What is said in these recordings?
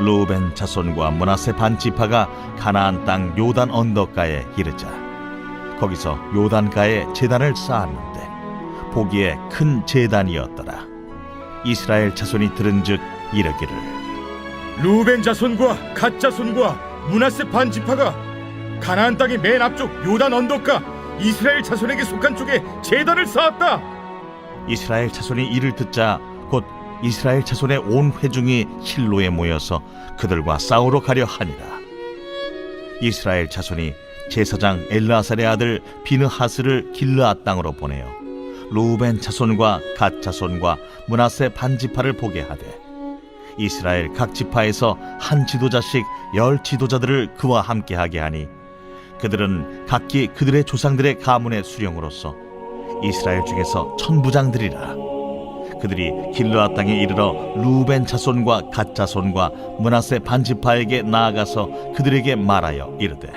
르우벤 자손과 므낫세 반 지파가 가나안 땅 요단 언덕가에 이르자 거기서 요단가에 제단을 쌓았는데 보기에 큰 제단이었더라. 이스라엘 자손이 들은즉 이르기를 루벤 자손과 갓 자손과 므낫세 반 지파가 가나안 땅의 맨 앞쪽 요단 언덕가 이스라엘 자손에게 속한 쪽에 제단을 쌓았다. 이스라엘 자손이 이를 듣자 곧 이스라엘 자손의 온 회중이 실로에 모여서 그들과 싸우러 가려 하니라. 이스라엘 자손이 제사장 엘르아살의 아들 비느하스를 길르앗 땅으로 보내어 르우벤 자손과 갓 자손과 므낫세 반 지파를 보게 하되 이스라엘 각 지파에서 한 지도자씩 10 지도자들을 그와 함께 하게 하니 그들은 각기 그들의 조상들의 가문의 수령으로서 이스라엘 중에서 천부장들이라. 그들이 길르앗 땅에 이르러 르우벤 자손과 갓 자손과 므낫세 반 지파에게 나아가서 그들에게 말하여 이르되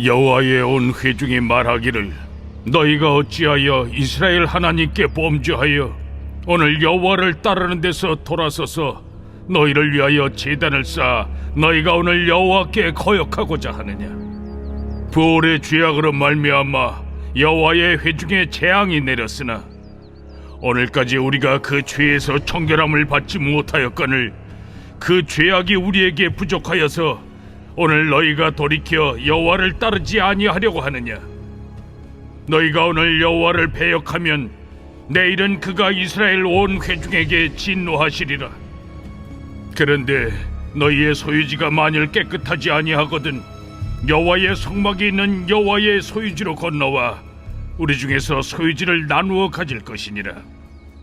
여호와의 온 회중이 말하기를 너희가 어찌하여 이스라엘 하나님께 범죄하여 오늘 여호와를 따르는 데서 돌아서서 너희를 위하여 제단을 쌓아 너희가 오늘 여호와께 거역하고자 하느냐. 부올의 죄악으로 말미암아 여호와의 회중에 재앙이 내렸으나 오늘까지 우리가 그 죄에서 청결함을 받지 못하였거늘 그 죄악이 우리에게 부족하여서 오늘 너희가 돌이켜 여호와를 따르지 아니하려고 하느냐. 너희가 오늘 여호와를 배역하면 내일은 그가 이스라엘 온 회중에게 진노하시리라. 그런데 너희의 소유지가 만일 깨끗하지 아니하거든 여호와의 성막이 있는 여호와의 소유지로 건너와 우리 중에서 소유지를 나누어 가질 것이니라.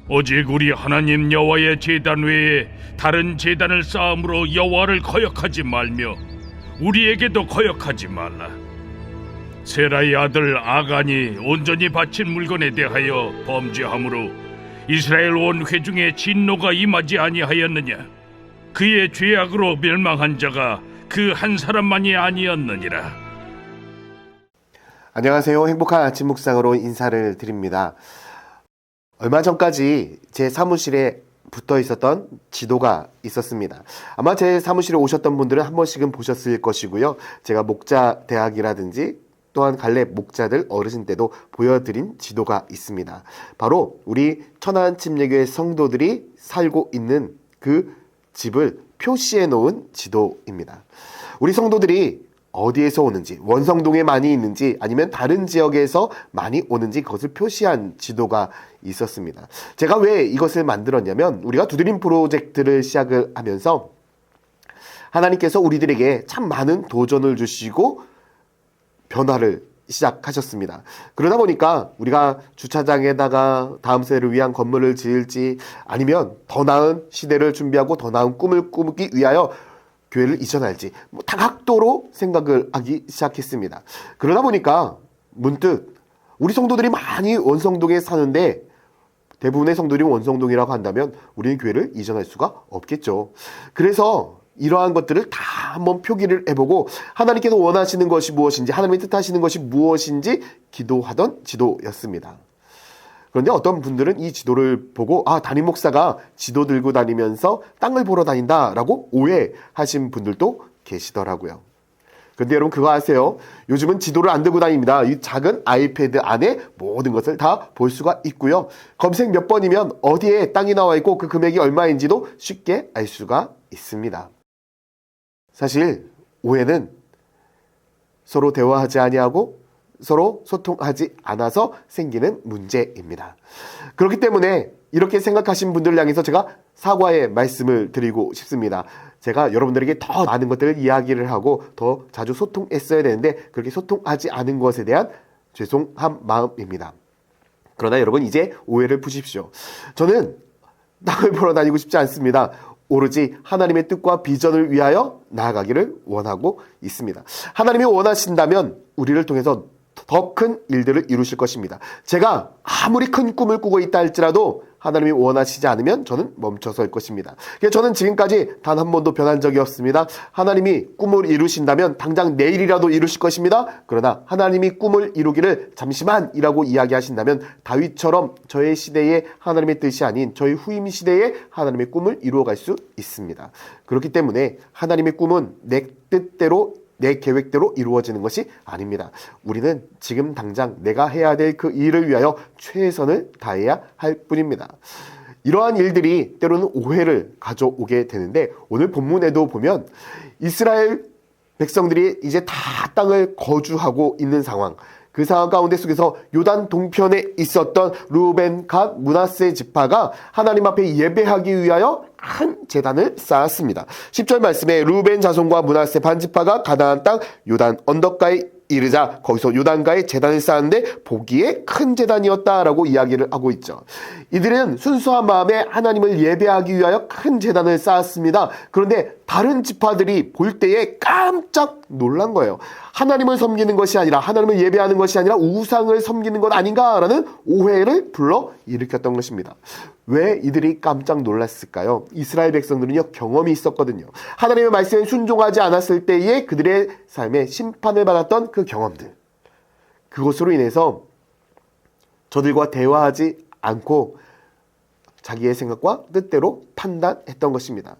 오직 우리 하나님 여호와의 제단 외에 다른 제단을 쌓음으로 여호와를 거역하지 말며 우리에게도 거역하지 말라. 세라의 아들 아간이 온전히 바친 물건에 대하여 범죄함으로 이스라엘 온 회중에 진노가 임하지 아니하였느냐. 그의 죄악으로 멸망한 자가 그 한 사람만이 아니었느니라. 안녕하세요. 행복한 아침 묵상으로 인사를 드립니다. 얼마 전까지 제 사무실에 붙어 있었던 지도가 있었습니다. 아마 제 사무실에 오셨던 분들은 한 번씩은 보셨을 것이고요. 제가 목자 대학이라든지 또한 갈렙 목자들 어르신 때도 보여드린 지도가 있습니다. 바로 우리 천안침례교회 성도들이 살고 있는 그 집을 표시해 놓은 지도입니다. 우리 성도들이 어디에서 오는지, 원성동에 많이 있는지 아니면 다른 지역에서 많이 오는지 그것을 표시한 지도가 있었습니다. 제가 왜 이것을 만들었냐면 우리가 두드림 프로젝트를 시작을 하면서 하나님께서 우리들에게 참 많은 도전을 주시고 변화를 시작하셨습니다. 그러다 보니까 우리가 주차장에다가 다음 세대를 위한 건물을 지을지 아니면 더 나은 시대를 준비하고 더 나은 꿈을 꾸기 위하여 교회를 이전할지 다각도로 생각을 하기 시작했습니다. 그러다 보니까 문득 우리 성도들이 많이 원성동에 사는데 대부분의 성도들이 원성동이라고 한다면 우리는 교회를 이전할 수가 없겠죠. 그래서 이러한 것들을 다 한번 표기를 해보고 하나님께서 원하시는 것이 무엇인지 하나님의 뜻하시는 것이 무엇인지 기도하던 지도였습니다. 그런데 어떤 분들은 이 지도를 보고 담임 목사가 지도 들고 다니면서 땅을 보러 다닌다라고 오해하신 분들도 계시더라고요. 그런데 여러분 그거 아세요? 요즘은 지도를 안 들고 다닙니다. 이 작은 아이패드 안에 모든 것을 다 볼 수가 있고요. 검색 몇 번이면 어디에 땅이 나와 있고 그 금액이 얼마인지도 쉽게 알 수가 있습니다. 사실 오해는 서로 대화하지 아니하고 서로 소통하지 않아서 생기는 문제입니다. 그렇기 때문에 이렇게 생각하신 분들을 향해서 제가 사과의 말씀을 드리고 싶습니다. 제가 여러분들에게 더 많은 것들을 이야기를 하고 더 자주 소통했어야 되는데 그렇게 소통하지 않은 것에 대한 죄송한 마음입니다. 그러나 여러분 이제 오해를 푸십시오. 저는 땅을 보러 다니고 싶지 않습니다. 오로지 하나님의 뜻과 비전을 위하여 나아가기를 원하고 있습니다. 하나님이 원하신다면 우리를 통해서 더 큰 일들을 이루실 것입니다. 제가 아무리 큰 꿈을 꾸고 있다 할지라도 하나님이 원하시지 않으면 저는 멈춰설 것입니다. 저는 지금까지 단 한 번도 변한 적이 없습니다. 하나님이 꿈을 이루신다면 당장 내일이라도 이루실 것입니다. 그러나 하나님이 꿈을 이루기를 잠시만이라고 이야기하신다면 다윗처럼 저의 시대에 하나님의 뜻이 아닌 저희 후임 시대에 하나님의 꿈을 이루어갈 수 있습니다. 그렇기 때문에 하나님의 꿈은 내 뜻대로 내 계획대로 이루어지는 것이 아닙니다. 우리는 지금 당장 내가 해야 될 그 일을 위하여 최선을 다해야 할 뿐입니다. 이러한 일들이 때로는 오해를 가져오게 되는데 오늘 본문에도 보면 이스라엘 백성들이 이제 다 땅을 거주하고 있는 상황, 그 상황 가운데 속에서 요단 동편에 있었던 루벤, 갓, 므낫세 지파가 하나님 앞에 예배하기 위하여 큰 제단을 쌓았습니다. 10절 말씀에 루벤 자손과 므낫세 반 지파가 가나안 땅 요단 언덕가에 이르자 거기서 요단가에 제단을 쌓았는데 보기에 큰 제단이었다라고 이야기를 하고 있죠. 이들은 순수한 마음에 하나님을 예배하기 위하여 큰 제단을 쌓았습니다. 그런데 다른 지파들이 볼 때에 깜짝 놀란 거예요. 하나님을 섬기는 것이 아니라 하나님을 예배하는 것이 아니라 우상을 섬기는 것 아닌가라는 오해를 불러 일으켰던 것입니다. 왜 이들이 깜짝 놀랐을까요? 이스라엘 백성들은요, 경험이 있었거든요. 하나님의 말씀에 순종하지 않았을 때에 그들의 삶에 심판을 받았던 그 경험들, 그것으로 인해서 저들과 대화하지 않고 자기의 생각과 뜻대로 판단했던 것입니다.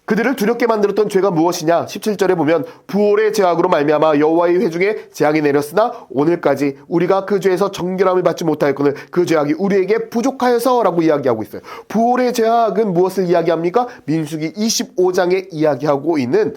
그들을 두렵게 만들었던 죄가 무엇이냐? 17절에 보면 부올의 죄악으로 말미암아 여호와의 회중에 재앙이 내렸으나 오늘까지 우리가 그 죄에서 정결함을 받지 못하였거늘 그 죄악이 우리에게 부족하여서라고 이야기하고 있어요. 부올의 죄악은 무엇을 이야기합니까? 민수기 25장에 이야기하고 있는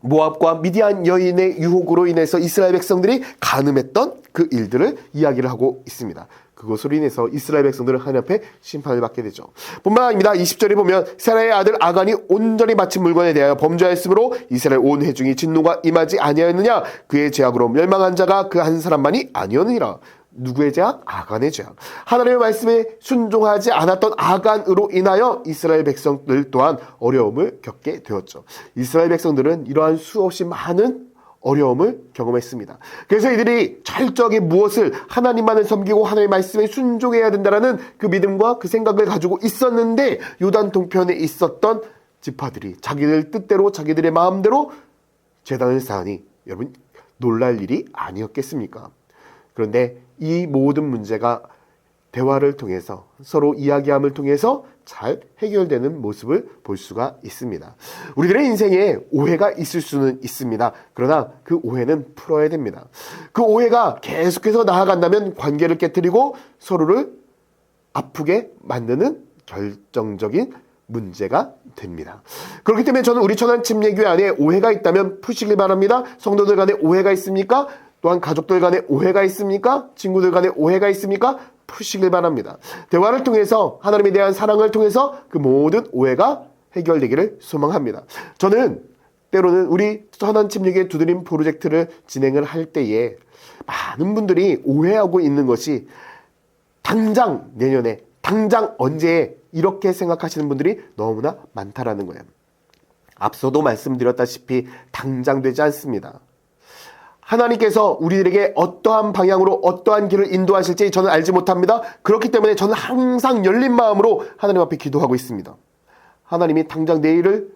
모압과 미디안 여인의 유혹으로 인해서 이스라엘 백성들이 간음했던 그 일들을 이야기를 하고 있습니다. 그것으로 인해서 이스라엘 백성들은 하나님 앞에 심판을 받게 되죠. 뿐만 아닙니다. 20절에 보면 세라의 아들 아간이 온전히 바친 물건에 대하여 범죄하였으므로 이스라엘 온 회중이 진노가 임하지 아니하였느냐? 그의 죄악으로 멸망한 자가 그 한 사람만이 아니었느니라. 누구의 죄악? 아간의 죄악. 하나님의 말씀에 순종하지 않았던 아간으로 인하여 이스라엘 백성들 또한 어려움을 겪게 되었죠. 이스라엘 백성들은 이러한 수없이 많은 어려움을 경험했습니다. 그래서 이들이 철저하게 무엇을 하나님만을 섬기고 하나님의 말씀에 순종해야 된다는 그 믿음과 그 생각을 가지고 있었는데 요단 동편에 있었던 지파들이 자기들 뜻대로 자기들의 마음대로 제단을 쌓으니 여러분 놀랄 일이 아니었겠습니까? 그런데 이 모든 문제가 대화를 통해서 서로 이야기함을 통해서 잘 해결되는 모습을 볼 수가 있습니다. 우리들의 인생에 오해가 있을 수는 있습니다. 그러나 그 오해는 풀어야 됩니다. 그 오해가 계속해서 나아간다면 관계를 깨뜨리고 서로를 아프게 만드는 결정적인 문제가 됩니다. 그렇기 때문에 저는 우리 천안침례교회 안에 오해가 있다면 푸시길 바랍니다. 성도들 간에 오해가 있습니까? 또한 가족들 간에 오해가 있습니까? 친구들 간에 오해가 있습니까? 푸시길 바랍니다. 대화를 통해서 하나님에 대한 사랑을 통해서 그 모든 오해가 해결되기를 소망합니다. 저는 때로는 우리 천안침례교회 두드림 프로젝트를 진행을 할 때에 많은 분들이 오해하고 있는 것이 당장 내년에 당장 언제 이렇게 생각하시는 분들이 너무나 많다라는 거예요. 앞서도 말씀드렸다시피 당장 되지 않습니다. 하나님께서 우리들에게 어떠한 방향으로 어떠한 길을 인도하실지 저는 알지 못합니다. 그렇기 때문에 저는 항상 열린 마음으로 하나님 앞에 기도하고 있습니다. 하나님이 당장 내일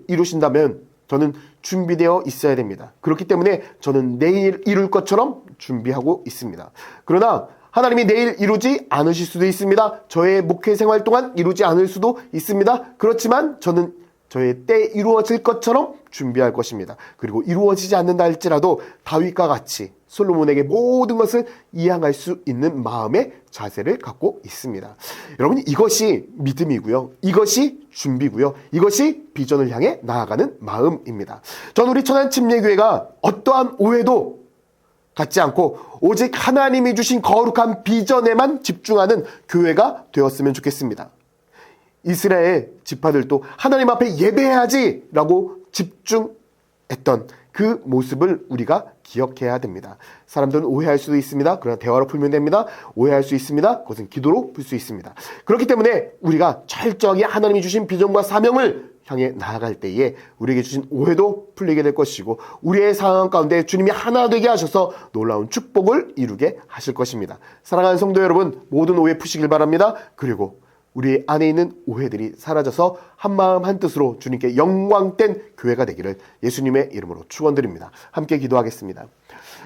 이루신다면 저는 준비되어 있어야 됩니다. 그렇기 때문에 저는 내일 이룰 것처럼 준비하고 있습니다. 그러나 하나님이 내일 이루지 않으실 수도 있습니다. 저의 목회 생활 동안 이루지 않을 수도 있습니다. 그렇지만 저는 저의 때 이루어질 것처럼 준비할 것입니다. 그리고 이루어지지 않는다 할지라도 다윗과 같이 솔로몬에게 모든 것을 이양할 수 있는 마음의 자세를 갖고 있습니다. 여러분, 이것이 믿음이고요. 이것이 준비고요. 이것이 비전을 향해 나아가는 마음입니다. 전 우리 천안침례교회가 어떠한 오해도 갖지 않고 오직 하나님이 주신 거룩한 비전에만 집중하는 교회가 되었으면 좋겠습니다. 이스라엘 지파들도 하나님 앞에 예배해야지 라고 집중했던 그 모습을 우리가 기억해야 됩니다. 사람들은 오해할 수도 있습니다. 그러나 대화로 풀면 됩니다. 오해할 수 있습니다. 그것은 기도로 풀 수 있습니다. 그렇기 때문에 우리가 철저하게 하나님이 주신 비전과 사명을 향해 나아갈 때에 우리에게 주신 오해도 풀리게 될 것이고 우리의 상황 가운데 주님이 하나 되게 하셔서 놀라운 축복을 이루게 하실 것입니다. 사랑하는 성도 여러분, 모든 오해 푸시길 바랍니다. 그리고 우리 안에 있는 오해들이 사라져서 한마음 한뜻으로 주님께 영광된 교회가 되기를 예수님의 이름으로 축원드립니다. 함께 기도하겠습니다.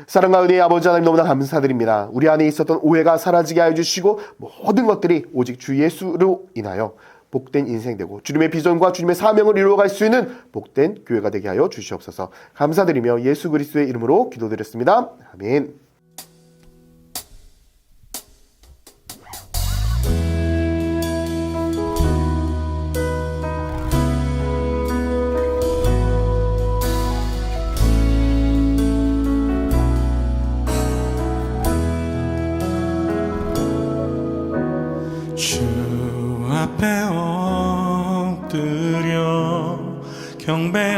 사랑과 은혜의 아버지 하나님 너무나 감사드립니다. 우리 안에 있었던 오해가 사라지게 하여 주시고 모든 것들이 오직 주 예수로 인하여 복된 인생 되고 주님의 비전과 주님의 사명을 이루어갈 수 있는 복된 교회가 되게 하여 주시옵소서. 감사드리며 예수 그리스도의 이름으로 기도드렸습니다. 아멘. 주 앞에 엎드려 경배합니다.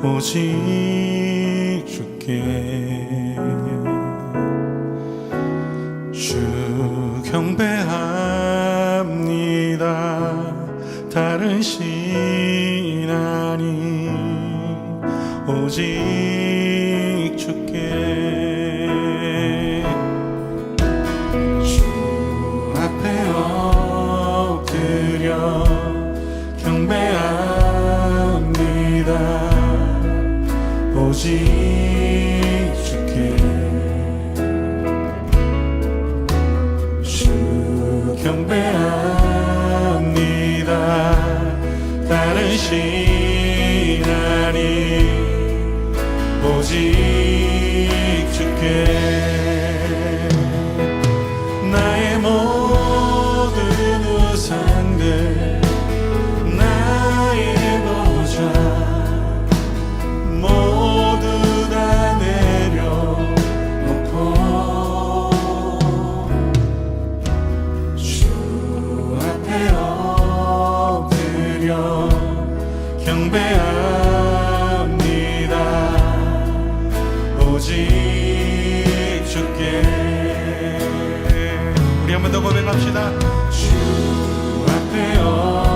오직 주께 주 경배합니다. 다른 신 아니 오직 주께 경배합니다. 오직 주께 주 경배합니다. 다른 신 아니 오직 주께 나의 모든 우상들 모두 다 내려놓고 주 앞에 엎드려 경배합니다. 오직 주께 우리 한 번 더 고백합시다. 주 앞에 엎드려